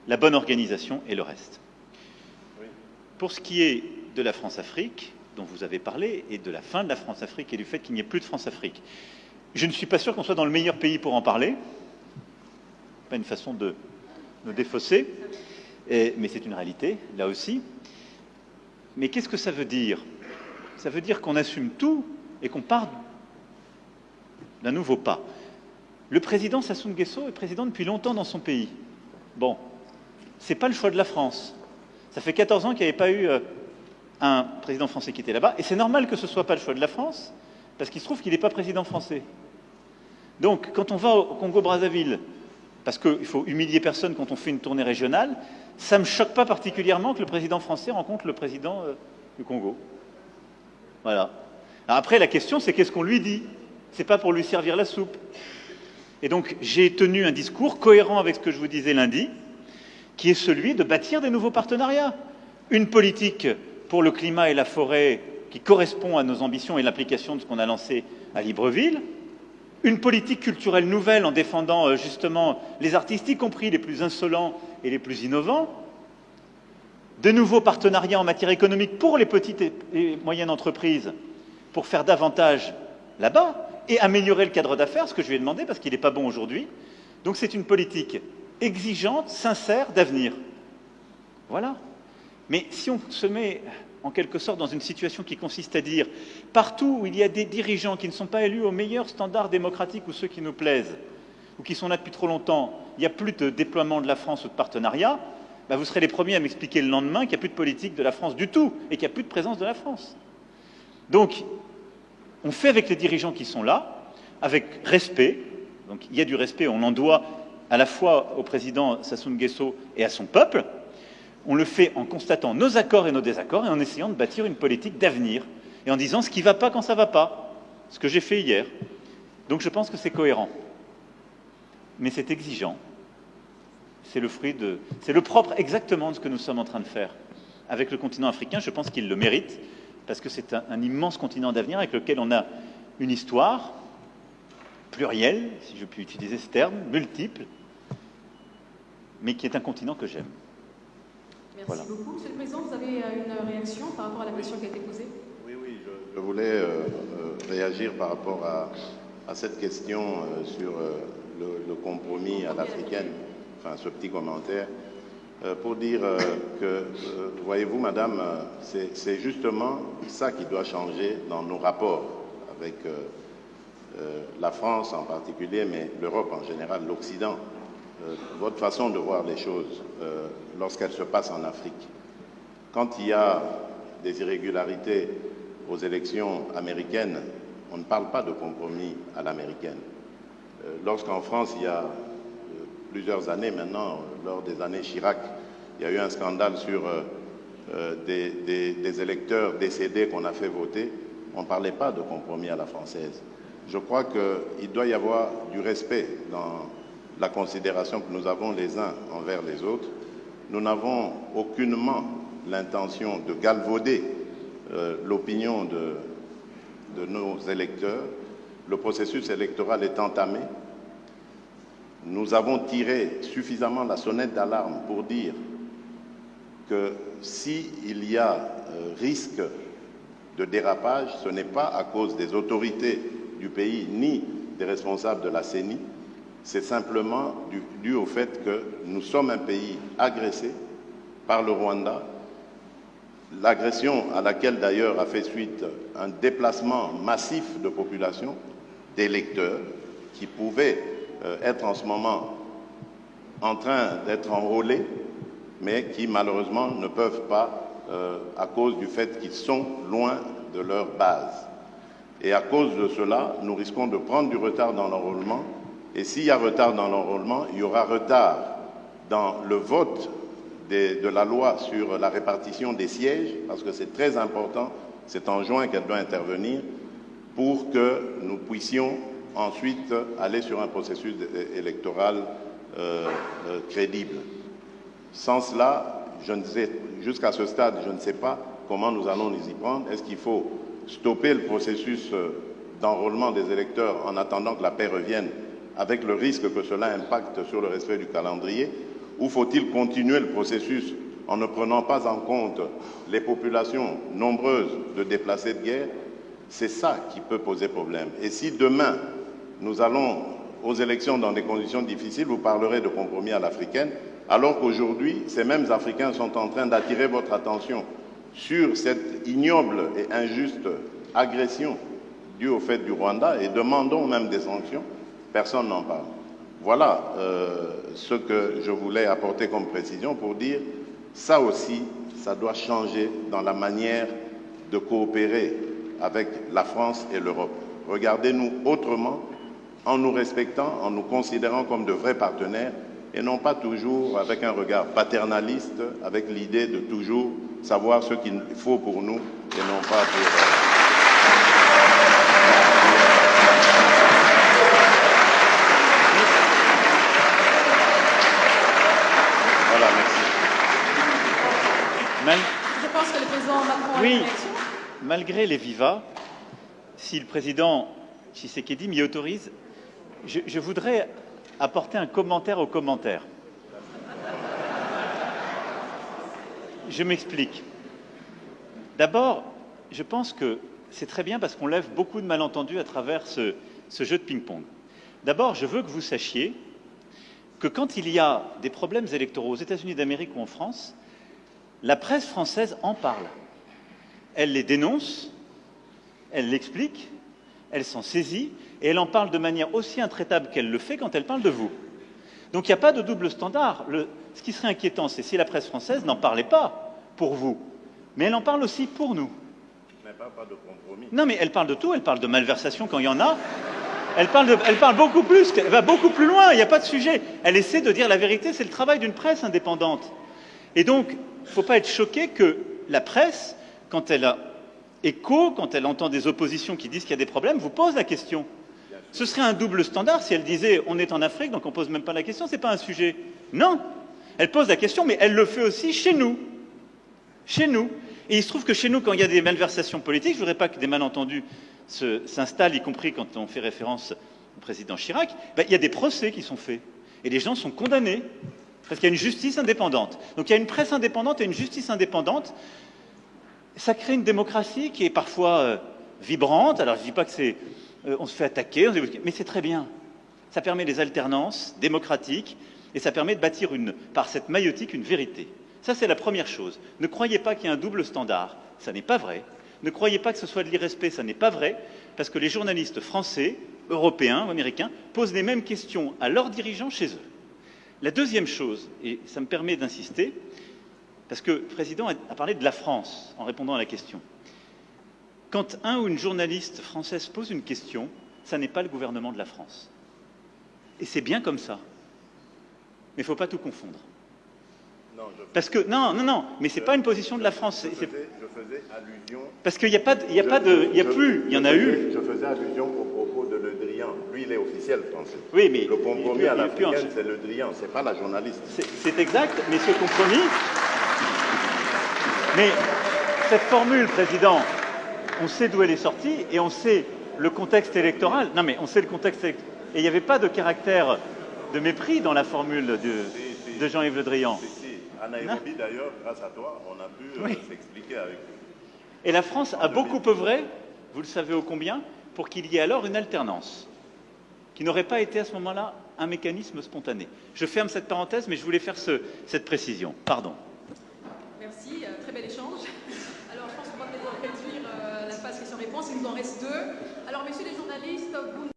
la bonne organisation et le reste. Oui. Pour ce qui est de la France-Afrique, dont vous avez parlé, et de la fin de la France-Afrique et du fait qu'il n'y ait plus de France-Afrique, je ne suis pas sûr qu'on soit dans le meilleur pays pour en parler. Pas une façon de me défausser, mais c'est une réalité, là aussi. Mais qu'est-ce que ça veut dire? Ça veut dire qu'on assume tout et qu'on part d'un nouveau pas. Le président Sassou Nguesso est président depuis longtemps dans son pays. Bon, c'est pas le choix de la France. Ça fait 14 ans qu'il n'y avait pas eu un président français qui était là-bas, et c'est normal que ce ne soit pas le choix de la France, parce qu'il se trouve qu'il n'est pas président français. Donc, quand on va au Congo-Brazzaville, parce qu'il faut humilier personne quand on fait une tournée régionale, ça ne me choque pas particulièrement que le président français rencontre le président du Congo. Voilà. Alors après, la question, c'est qu'est-ce qu'on lui dit? C'est pas pour lui servir la soupe. Et donc, j'ai tenu un discours cohérent avec ce que je vous disais lundi, qui est celui de bâtir des nouveaux partenariats. Une politique pour le climat et la forêt qui correspond à nos ambitions et l'application de ce qu'on a lancé à Libreville. Une politique culturelle nouvelle en défendant justement les artistes, y compris les plus insolents et les plus innovants. De nouveaux partenariats en matière économique pour les petites et moyennes entreprises, pour faire davantage là-bas et améliorer le cadre d'affaires, ce que je lui ai demandé parce qu'il n'est pas bon aujourd'hui. Donc c'est une politique exigeante, sincère, d'avenir. Voilà. Mais si on se met en quelque sorte dans une situation qui consiste à dire partout où il y a des dirigeants qui ne sont pas élus aux meilleurs standards démocratiques ou ceux qui nous plaisent, ou qui sont là depuis trop longtemps, il n'y a plus de déploiement de la France ou de partenariat, ben vous serez les premiers à m'expliquer le lendemain qu'il n'y a plus de politique de la France du tout et qu'il n'y a plus de présence de la France. Donc, on fait avec les dirigeants qui sont là, avec respect. Donc, il y a du respect, on en doit à la fois au président Sassou Nguesso et à son peuple. On le fait en constatant nos accords et nos désaccords et en essayant de bâtir une politique d'avenir et en disant ce qui ne va pas quand ça ne va pas, ce que j'ai fait hier. Donc je pense que c'est cohérent. Mais c'est exigeant. C'est le fruit de... C'est le propre exactement de ce que nous sommes en train de faire avec le continent africain. Je pense qu'il le mérite parce que c'est un immense continent d'avenir avec lequel on a une histoire plurielle, si je puis utiliser ce terme, multiple, mais qui est un continent que j'aime. Merci beaucoup. Monsieur le Président, vous avez une réaction par rapport à la question qui a été posée? Oui, je voulais réagir par rapport à cette question sur le compromis à l'africaine, enfin ce petit commentaire, pour dire que, voyez-vous, madame, c'est justement ça qui doit changer dans nos rapports avec la France en particulier, mais l'Europe en général, l'Occident. Votre façon de voir les choses lorsqu'elles se passent en Afrique. Quand il y a des irrégularités aux élections américaines, on ne parle pas de compromis à l'américaine. Lorsqu'en France, il y a plusieurs années maintenant, lors des années Chirac, il y a eu un scandale sur des électeurs décédés qu'on a fait voter, on ne parlait pas de compromis à la française. Je crois qu'il doit y avoir du respect dans la considération que nous avons les uns envers les autres. Nous n'avons aucunement l'intention de galvauder l'opinion de nos électeurs. Le processus électoral est entamé. Nous avons tiré suffisamment la sonnette d'alarme pour dire que s'il y a risque de dérapage, ce n'est pas à cause des autorités du pays ni des responsables de la CENI, c'est simplement dû au fait que nous sommes un pays agressé par le Rwanda, l'agression à laquelle d'ailleurs a fait suite un déplacement massif de population, d'électeurs, qui pouvaient être en ce moment en train d'être enrôlés, mais qui malheureusement ne peuvent pas à cause du fait qu'ils sont loin de leur base. Et à cause de cela, nous risquons de prendre du retard dans l'enrôlement. Et s'il y a retard dans l'enrôlement, il y aura retard dans le vote de la loi sur la répartition des sièges, parce que c'est très important, c'est en juin qu'elle doit intervenir, pour que nous puissions ensuite aller sur un processus électoral crédible. Sans cela, jusqu'à ce stade, je ne sais pas comment nous allons nous y prendre. Est-ce qu'il faut stopper le processus d'enrôlement des électeurs en attendant que la paix revienne, avec le risque que cela impacte sur le respect du calendrier, ou faut-il continuer le processus en ne prenant pas en compte les populations nombreuses de déplacés de guerre? C'est ça qui peut poser problème. Et si demain, nous allons aux élections dans des conditions difficiles, vous parlerez de compromis à l'africaine, alors qu'aujourd'hui, ces mêmes Africains sont en train d'attirer votre attention sur cette ignoble et injuste agression due au fait du Rwanda et demandons même des sanctions, personne n'en parle. Voilà ce que je voulais apporter comme précision pour dire, ça aussi, ça doit changer dans la manière de coopérer avec la France et l'Europe. Regardez-nous autrement, en nous respectant, en nous considérant comme de vrais partenaires, et non pas toujours avec un regard paternaliste, avec l'idée de toujours savoir ce qu'il faut pour nous, et non pas pour... Je pense que le président Macron a une réaction. Malgré les vivas, si le président Tshisekedi m'y autorise, je voudrais apporter un commentaire au commentaire. Je m'explique. D'abord, je pense que c'est très bien parce qu'on lève beaucoup de malentendus à travers ce jeu de ping-pong. D'abord, je veux que vous sachiez que quand il y a des problèmes électoraux aux États-Unis d'Amérique ou en France, la presse française en parle. Elle les dénonce, elle l'explique, elle s'en saisit et elle en parle de manière aussi intraitable qu'elle le fait quand elle parle de vous. Donc il n'y a pas de double standard. Ce qui serait inquiétant, c'est si la presse française n'en parlait pas pour vous, mais elle en parle aussi pour nous. Elle ne parle pas de compromis. Non, mais elle parle de tout, elle parle de malversation quand il y en a. Elle parle beaucoup plus, elle va beaucoup plus loin, il n'y a pas de sujet. Elle essaie de dire la vérité, c'est le travail d'une presse indépendante. Et donc, il ne faut pas être choqué que la presse, quand elle a écho, quand elle entend des oppositions qui disent qu'il y a des problèmes, vous pose la question. Ce serait un double standard si elle disait « on est en Afrique, donc on ne pose même pas la question, ce n'est pas un sujet ». Non, elle pose la question, mais elle le fait aussi chez nous. Chez nous. Et il se trouve que chez nous, quand il y a des malversations politiques, je ne voudrais pas que des malentendus s'installent, y compris quand on fait référence au président Chirac, il y a des procès qui sont faits. Et les gens sont condamnés. Parce qu'il y a une justice indépendante. Donc il y a une presse indépendante et une justice indépendante. Ça crée une démocratie qui est parfois vibrante. Alors je ne dis pas que c'est... on se fait attaquer, mais c'est très bien. Ça permet les alternances démocratiques et ça permet de bâtir par cette maïeutique une vérité. Ça, c'est la première chose. Ne croyez pas qu'il y a un double standard. Ça n'est pas vrai. Ne croyez pas que ce soit de l'irrespect. Ça n'est pas vrai. Parce que les journalistes français, européens ou américains posent les mêmes questions à leurs dirigeants chez eux. La deuxième chose, et ça me permet d'insister, parce que le président a parlé de la France en répondant à la question. Quand un ou une journaliste française pose une question, ça n'est pas le gouvernement de la France. Et c'est bien comme ça. Mais il ne faut pas tout confondre. Non, parce que, non, mais ce n'est pas une position de la France. Je faisais allusion... Parce qu'il n'y a pas de... Il y en a eu... Je faisais allusion au propos de Le Drian. Lui, il est officiel français. Oui, mais... Le compromis à l'africaine, c'est Le Drian, ce n'est pas la journaliste. C'est exact, mais ce compromis... Mais cette formule, Président, on sait d'où elle est sortie et on sait le contexte électoral. Non, mais on sait le contexte électoral. Et il n'y avait pas de caractère de mépris dans la formule de Jean-Yves Le Drian. À Nairobi, d'ailleurs, grâce à toi, on a pu s'expliquer avec lui. Et la France a beaucoup œuvré, vous le savez ô combien, pour qu'il y ait alors une alternance, qui n'aurait pas été à ce moment-là un mécanisme spontané. Je ferme cette parenthèse, mais je voulais faire cette précision. Pardon. Merci, très bel échange. Alors, je pense qu'on va peut-être réduire la phase questions-réponses. Il nous en reste 2. Alors, messieurs les journalistes, vous...